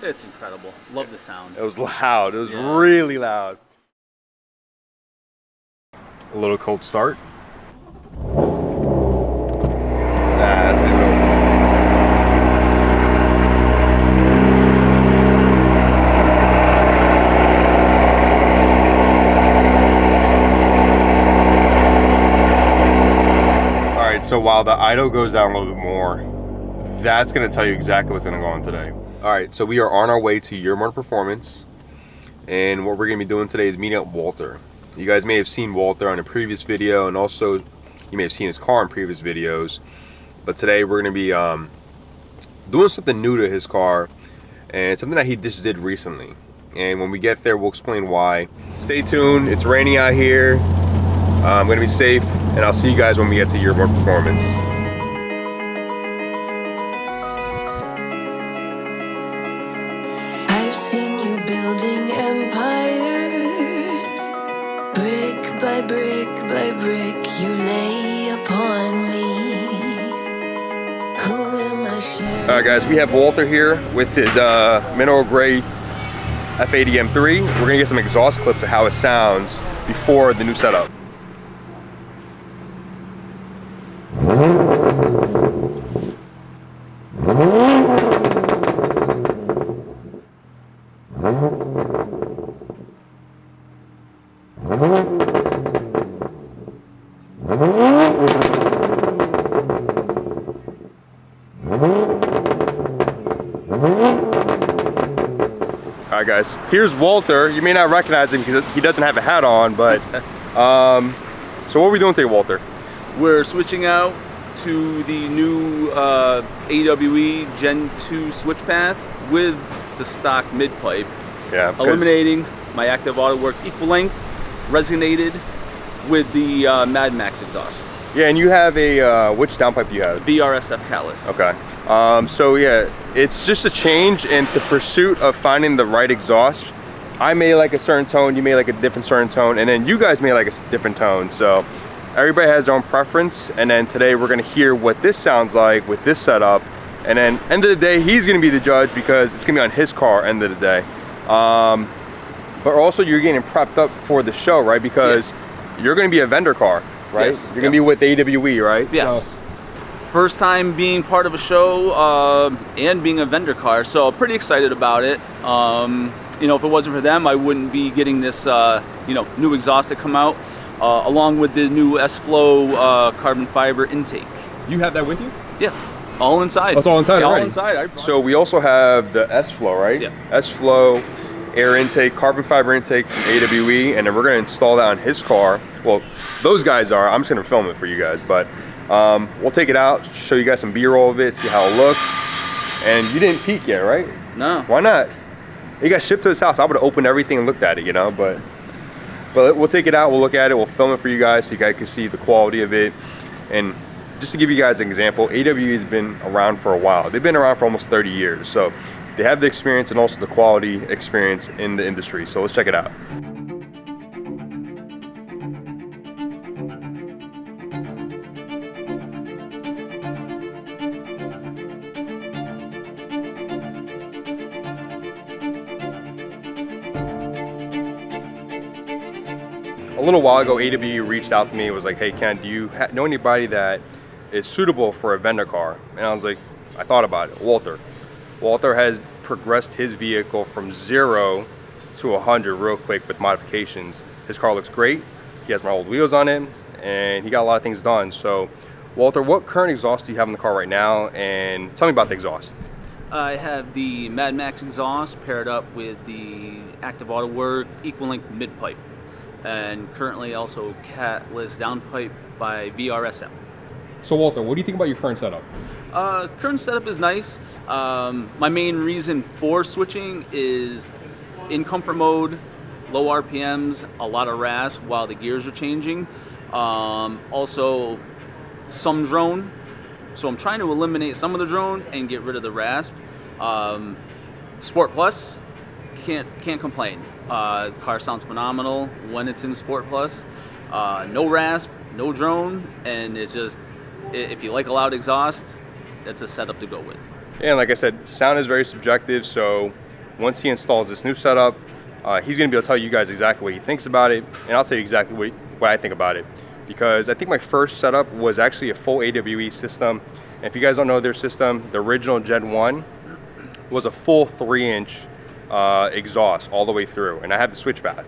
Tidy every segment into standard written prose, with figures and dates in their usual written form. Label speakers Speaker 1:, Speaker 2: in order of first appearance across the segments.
Speaker 1: It's incredible. Love the sound.
Speaker 2: It was loud. It was really loud. A little cold start. That's the real. All right, so while the idle goes down a little bit more, that's gonna tell you exactly what's gonna go on today. All right, so we are on our way to Euromotive Performance, and what we're gonna be doing today is meeting up Walter. You guys may have seen Walter on a previous video, and also you may have seen his car in previous videos, but today we're gonna be doing something new to his car, and something that he just did recently. And when we get there, we'll explain why. Stay tuned, it's raining out here. I'm gonna be safe, and I'll see you guys when we get to Euromotive Performance.
Speaker 3: I've seen you building empires, brick by brick you lay upon me. Who am I sharing?
Speaker 2: All right, guys, we have Walter here with his mineral gray F80 M3. We're gonna get some exhaust clips of how it sounds before the new setup. All right, guys, here's Walter. You may not recognize him because he doesn't have a hat on, but so what are we doing today, Walter?
Speaker 1: We're switching out to the new AWE GEN2 SwitchPath with the stock mid-pipe.
Speaker 2: Yeah,
Speaker 1: eliminating my active auto work equal length, resonated with the Mad Max exhaust.
Speaker 2: Yeah, and you have a, which downpipe do you have?
Speaker 1: VRSF Catless.
Speaker 2: Okay. So yeah, it's just a change in the pursuit of finding the right exhaust. I may like a certain tone, you may like a different certain tone, and then you guys may like a different tone. So everybody has their own preference, and then today we're gonna hear what this sounds like with this setup, and then end of the day, he's gonna be the judge because it's gonna be on his car end of the day. But also you're getting prepped up for the show, right? Because you're gonna be a vendor car, right?
Speaker 1: Yes.
Speaker 2: You're gonna be with AWE, right?
Speaker 1: Yes.
Speaker 2: So,
Speaker 1: first time being part of a show and being a vendor car, so pretty excited about it. You know, if it wasn't for them, I wouldn't be getting this you know, new exhaust to come out along with the new S-Flow carbon fiber intake.
Speaker 2: you have that with you?
Speaker 1: Yes, all inside.
Speaker 2: Oh, it's all inside already?
Speaker 1: All inside.
Speaker 2: So we also have the S-Flow, right?
Speaker 1: Yeah.
Speaker 2: S-Flow air intake, carbon fiber intake from AWE, and then we're gonna install that on his car. Well, those guys are. I'm just gonna film it for you guys, but we'll take it out, show you guys some B-roll of it, see how it looks. And you didn't peek yet, right?
Speaker 1: No.
Speaker 2: Why not? It got shipped to his house. I would have opened everything and looked at it, you know, but we'll take it out, we'll look at it, we'll film it for you guys so you guys can see the quality of it. And just to give you guys an example, AWE has been around for a while. They've been around for almost 30 years. So they have the experience and also the quality experience in the industry. So let's check it out. A little while ago, AWE reached out to me and was like, hey Ken, do you know anybody that is suitable for a vendor car? And I was like, I thought about it, Walter. Walter has progressed his vehicle from 0 to 100 real quick with modifications. His car looks great. He has my old wheels on him and he got a lot of things done. So Walter, what current exhaust do you have in the car right now? And tell me about the exhaust.
Speaker 1: I have the Mad Max exhaust paired up with the active auto work equal length mid-pipe. And currently also Catless downpipe by VRSF.
Speaker 2: So Walter, what do you think about your current setup?
Speaker 1: Current setup is nice. My main reason for switching is in comfort mode, low RPMs, a lot of rasp while the gears are changing. Also some drone. So I'm trying to eliminate some of the drone and get rid of the rasp. Sport Plus, can't complain. Car sounds phenomenal when it's in Sport Plus. No rasp, no drone, and it's just, if you like a loud exhaust, that's a setup to go with.
Speaker 2: And like I said, sound is very subjective, so once he installs this new setup, he's going to be able to tell you guys exactly what he thinks about it, and I'll tell you exactly what I think about it. Because I think my first setup was actually a full AWE system. And if you guys don't know their system, the original Gen 1 was a full 3-inch exhaust all the way through, and I have the SwitchPath.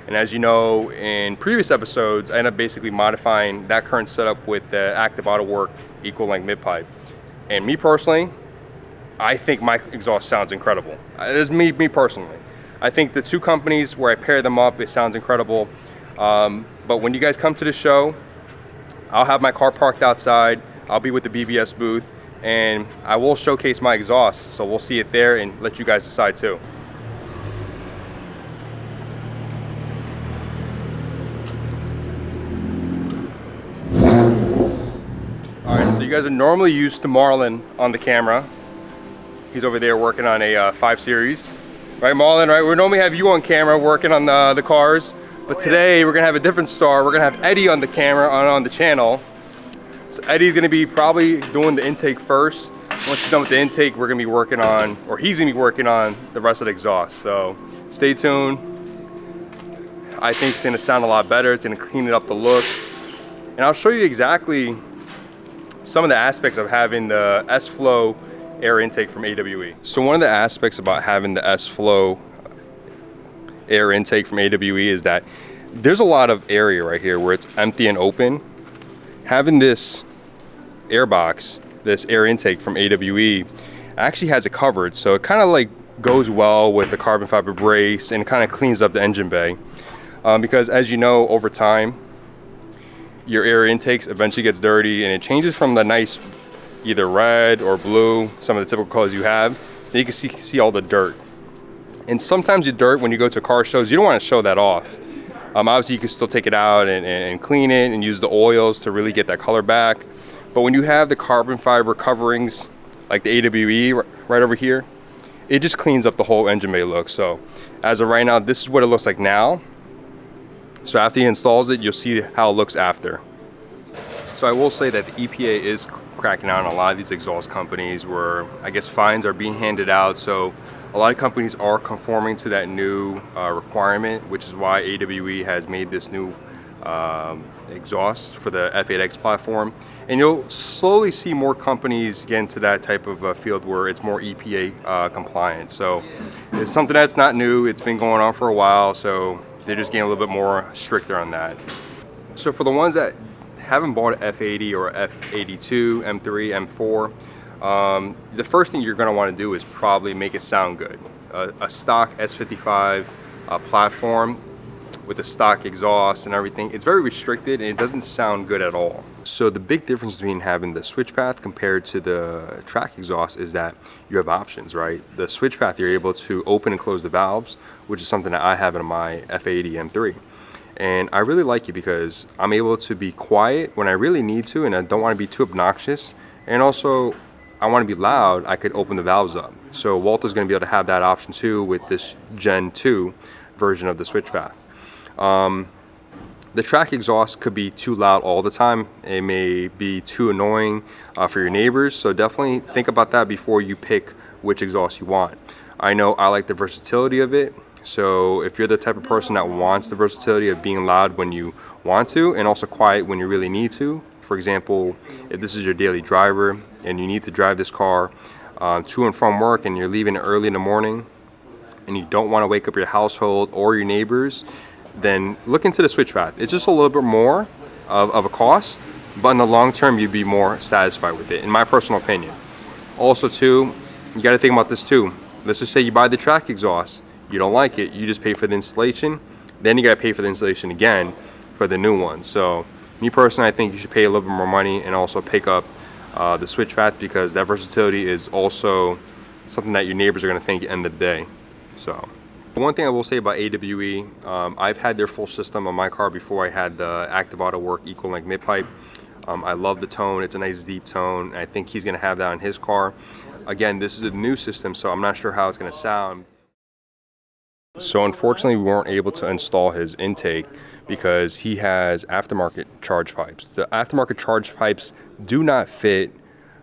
Speaker 2: And as you know, in previous episodes, I ended up basically modifying that current setup with the active auto work equal length mid pipe. And me personally, I think my exhaust sounds incredible. This is me personally. I think the two companies where I pair them up, it sounds incredible. But when you guys come to the show, I'll have my car parked outside. I'll be with the BBS booth, and I will showcase my exhaust. So we'll see it there and let you guys decide too. All right, so you guys are normally used to Marlon on the camera. He's over there working on a 5 Series. Right, Marlon, right? We normally have you on camera working on the cars. But today we're gonna have a different star. We're gonna have Eddie on the camera, on the channel. So Eddie's gonna be probably doing the intake first. Once he's done with the intake, we're gonna be working on, or he's gonna be working on the rest of the exhaust. So stay tuned. I think it's gonna sound a lot better. It's gonna clean it up the look. And I'll show you exactly some of the aspects of having the S-Flow air intake from AWE. So one of the aspects about having the S-Flow air intake from AWE is that there's a lot of area right here where it's empty and open. Having this air box, this air intake from AWE, actually has it covered, so it kind of like goes well with the carbon fiber brace and kind of cleans up the engine bay. Because as you know, over time, your air intakes eventually gets dirty and it changes from the nice either red or blue, some of the typical colors you have, then you can see all the dirt. And sometimes the dirt, when you go to car shows, you don't want to show that off. Obviously, you can still take it out and clean it and use the oils to really get that color back. But when you have the carbon fiber coverings, like the AWE right over here, it just cleans up the whole engine bay look. So as of right now, this is what it looks like now. So after he installs it, you'll see how it looks after. So I will say that the EPA is cracking down on a lot of these exhaust companies where I guess fines are being handed out. So a lot of companies are conforming to that new requirement, which is why AWE has made this new exhaust for the F8X platform. And you'll slowly see more companies get into that type of field where it's more EPA compliant. So it's something that's not new. It's been going on for a while. So they're just getting a little bit more stricter on that. So for the ones that haven't bought an F80 or F82, M3, M4, the first thing you're going to want to do is probably make it sound good. A stock S55 platform with a stock exhaust and everything, it's very restricted and it doesn't sound good at all. So the big difference between having the SwitchPath compared to the track exhaust is that you have options, right? The SwitchPath, you're able to open and close the valves, which is something that I have in my F80 M3. And I really like it because I'm able to be quiet when I really need to and I don't want to be too obnoxious. And also, I want to be loud, I could open the valves up. So Walter's going to be able to have that option too with this Gen 2 version of the SwitchPath. The track exhaust could be too loud all the time. It may be too annoying for your neighbors. So definitely think about that before you pick which exhaust you want. I know I like the versatility of it. So if you're the type of person that wants the versatility of being loud when you want to and also quiet when you really need to, for example, if this is your daily driver and you need to drive this car to and from work and you're leaving early in the morning and you don't want to wake up your household or your neighbors, then look into the SwitchPath. It's just a little bit more of a cost, but in the long term, you'd be more satisfied with it, in my personal opinion. Also too, you got to think about this too. Let's just say you buy the track exhaust, you don't like it, you just pay for the installation, then you got to pay for the installation again for the new one. So me personally, I think you should pay a little bit more money and also pick up the SwitchPath because that versatility is also something that your neighbors are going to think at the end of the day. So one thing I will say about AWE, I've had their full system on my car before I had the active auto work equal length mid pipe. I love the tone, it's a nice deep tone. I think he's going to have that on his car. Again, this is a new system, so I'm not sure how it's going to sound. So unfortunately, we weren't able to install his intake because he has aftermarket charge pipes. The aftermarket charge pipes do not fit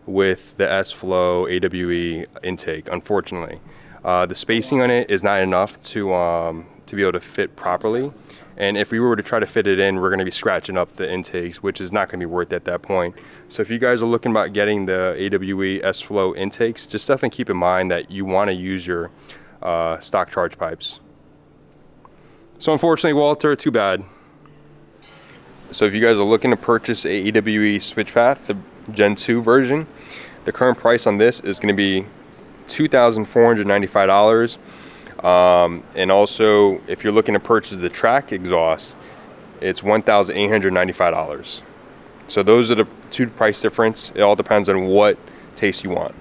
Speaker 2: with the S-Flow AWE intake, unfortunately. The spacing on it is not enough to be able to fit properly. And if we were to try to fit it in, we're going to be scratching up the intakes, which is not going to be worth it at that point. So if you guys are looking about getting the AWE S-Flow intakes, just definitely keep in mind that you want to use your stock charge pipes. So unfortunately, Walter, too bad. So if you guys are looking to purchase a AWE SwitchPath, the Gen 2 version, the current price on this is going to be $2,495. And also, if you're looking to purchase the track exhaust, it's $1,895. So those are the two price difference. It all depends on what taste you want.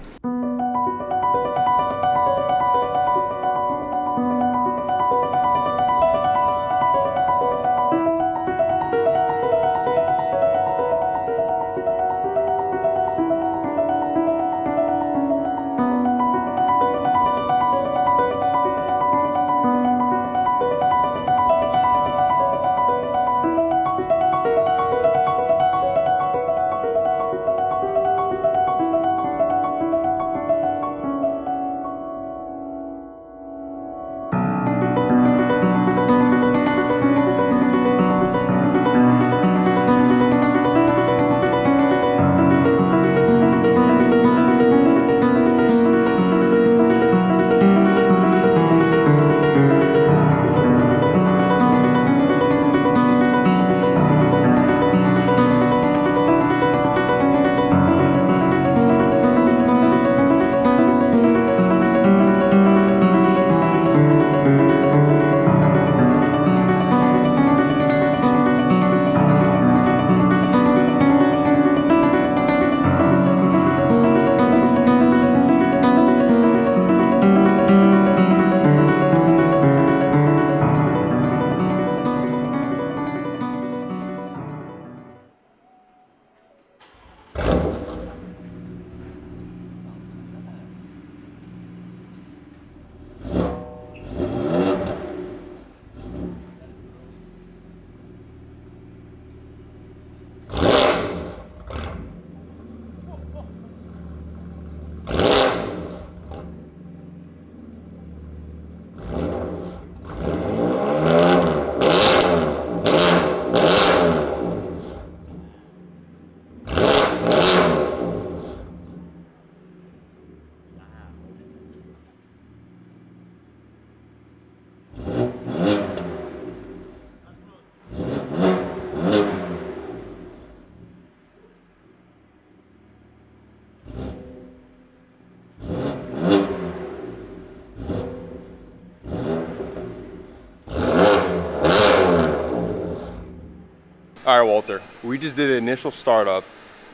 Speaker 2: All right, Walter, we just did an initial startup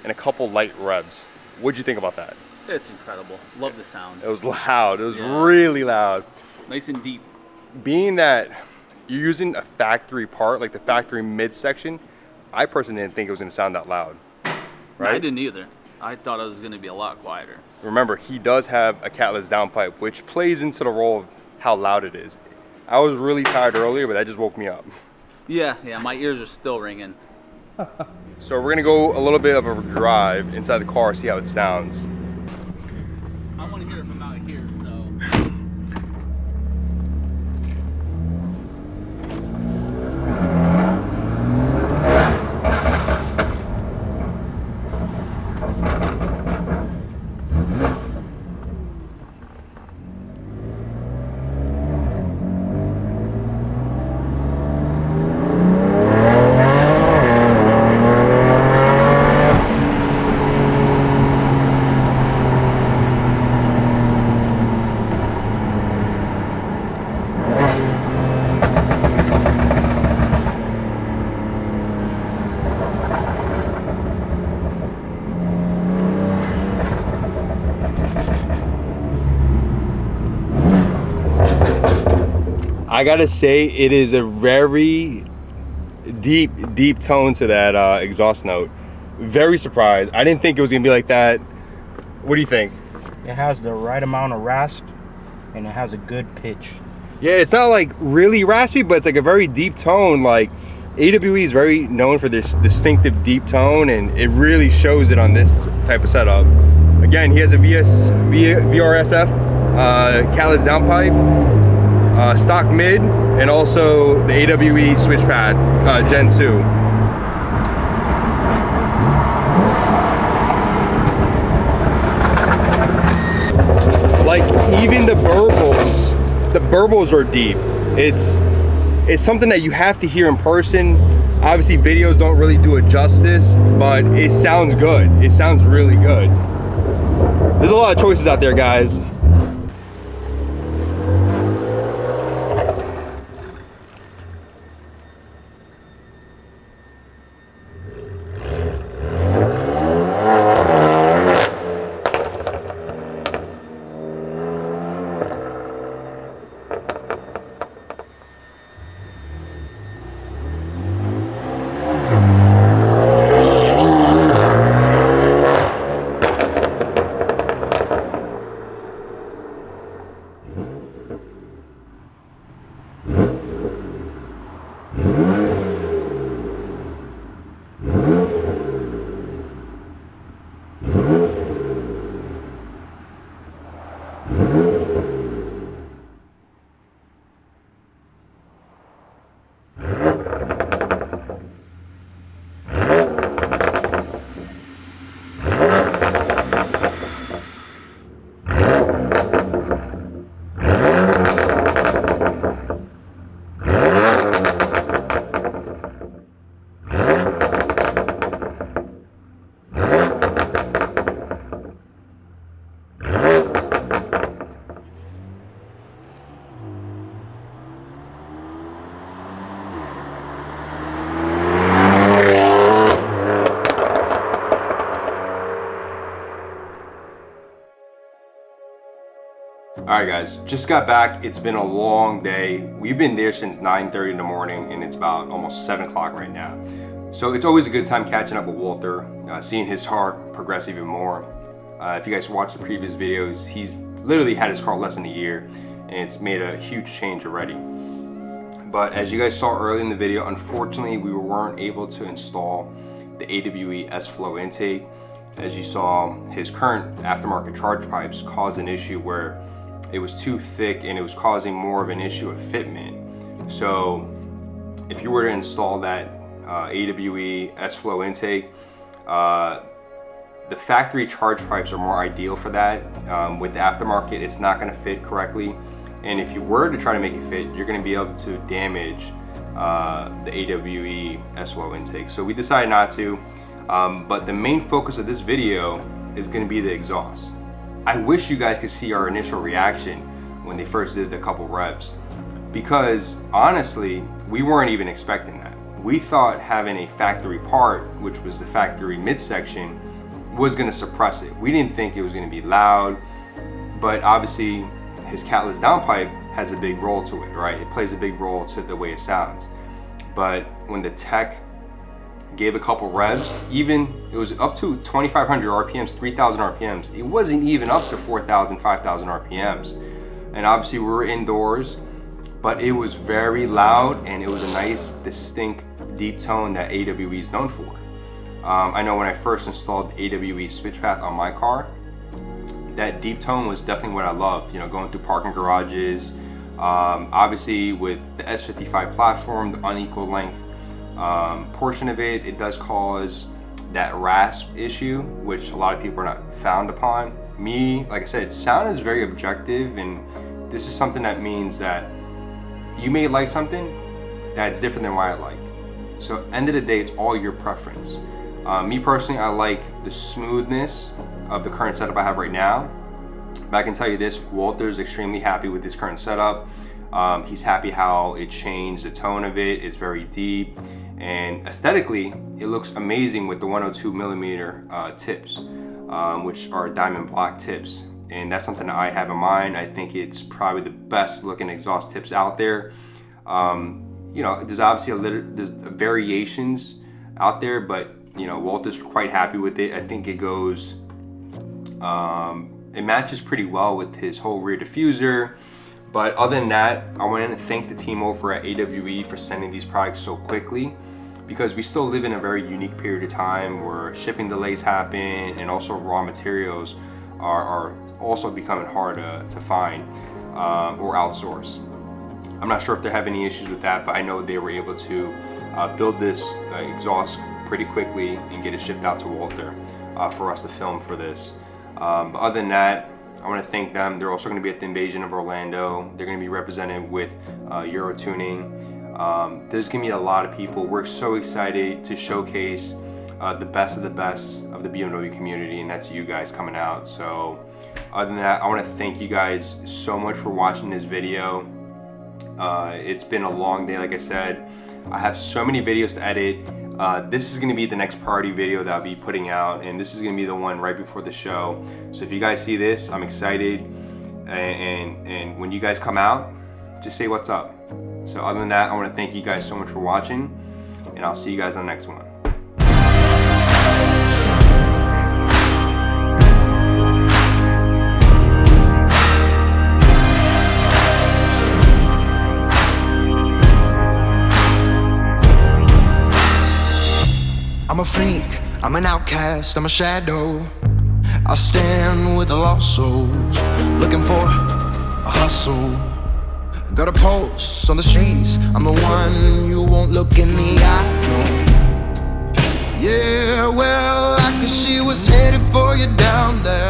Speaker 2: and a couple light revs. What'd you think about that?
Speaker 1: It's incredible. Love the sound.
Speaker 2: It was loud. It was really loud.
Speaker 1: Nice and deep.
Speaker 2: Being that you're using a factory part, like the factory mid-section, I personally didn't think it was going to sound that loud. Right?
Speaker 1: I didn't either. I thought it was going to be a lot quieter.
Speaker 2: Remember, he does have a Catless downpipe, which plays into the role of how loud it is. I was really tired earlier, but that just woke me up.
Speaker 1: Yeah, my ears are still ringing.
Speaker 2: So we're gonna go a little bit of a drive inside the car, see how it sounds.
Speaker 1: I want to hear it from out here, so.
Speaker 2: I gotta say, it is a very deep tone to that exhaust note. Very surprised. I didn't think it was gonna be like that. What do you think?
Speaker 4: It has the right amount of rasp and it has a good pitch.
Speaker 2: Yeah, it's not like really raspy, but it's like a very deep tone. Like AWE is very known for this distinctive deep tone, and it really shows it on this type of setup. Again, he has a VRSF Catless downpipe, stock mid, and also the AWE SwitchPath GEN2. Like even the burbles are deep. It's something that you have to hear in person. Obviously videos don't really do it justice, but it sounds good. It sounds really good. There's a lot of choices out there, guys. All right, guys, just got back. It's been a long day. We've been there since 9:30 in the morning, and it's about almost 7 o'clock right now. So it's always a good time catching up with Walter, seeing his car progress even more. If you guys watched the previous videos, he's literally had his car less than a year, and it's made a huge change already. But as you guys saw early in the video, unfortunately, we weren't able to install the AWE S-Flow intake. As you saw, his current aftermarket charge pipes caused an issue where it was too thick and it was causing more of an issue of fitment. So if you were to install that AWE S-Flow intake, the factory charge pipes are more ideal for that. With the aftermarket, it's not going to fit correctly, and if you were to try to make it fit, you're going to be able to damage the AWE S-Flow intake. So we decided not to, but the main focus of this video is going to be the exhaust. I wish you guys could see our initial reaction when they first did a couple reps, because honestly, we weren't even expecting that. We thought having a factory part, which was the factory midsection, was going to suppress it. We didn't think it was going to be loud, but obviously his Catless downpipe has a big role to it, right? It plays a big role to the way it sounds. But when the tech gave a couple revs, even it was up to 2,500 RPMs, 3,000 RPMs. It wasn't even up to 4,000, 5,000 RPMs. And obviously we were indoors, but it was very loud, and it was a nice, distinct, deep tone that AWE is known for. I know when I first installed AWE SwitchPath on my car, that deep tone was definitely what I loved, you know, going through parking garages. Obviously with the S55 platform, the unequal length portion of it, it does cause that rasp issue, which a lot of people are not fond upon. Me, like I said, sound is very objective, and this is something that means that you may like something that's different than what I like. So end of the day, it's all your preference. Me personally, I like the smoothness of the current setup I have right now. But I can tell you this, Walter's extremely happy with this current setup. He's happy how it changed the tone of it. It's very deep, and aesthetically it looks amazing with the 102 millimeter tips, which are diamond black tips, and that's something that I have in mind. I think it's probably the best looking exhaust tips out there. You know, there's obviously there's variations out there, but you know, Walter's quite happy with it. I think it goes it matches pretty well with his whole rear diffuser. But other than that, I wanted to thank the team over at AWE for sending these products so quickly, because we still live in a very unique period of time where shipping delays happen, and also raw materials are also becoming hard to find or outsource. I'm not sure if they have any issues with that, but I know they were able to build this exhaust pretty quickly and get it shipped out to Walter for us to film for this. But other than that, I want to thank them. They're also going to be at the Invasion of Orlando. They're going to be represented with Euro Tuning. There's going to be a lot of people. We're so excited to showcase the best of the BMW community, and that's you guys coming out. So other than that, I want to thank you guys so much for watching this video. It's been a long day, like I said. I have so many videos to edit. This is going to be the next priority video that I'll be putting out, and this is going to be the one right before the show. So if you guys see this, I'm excited, and when you guys come out, just say what's up. So other than that, I want to thank you guys so much for watching, and I'll see you guys on the next one.
Speaker 5: I'm a freak, I'm an outcast, I'm a shadow. I stand with the lost souls, looking for a hustle. Got a pulse on the streets, I'm the one you won't look in the eye, no. Yeah, well, I could see what's headed for you down there.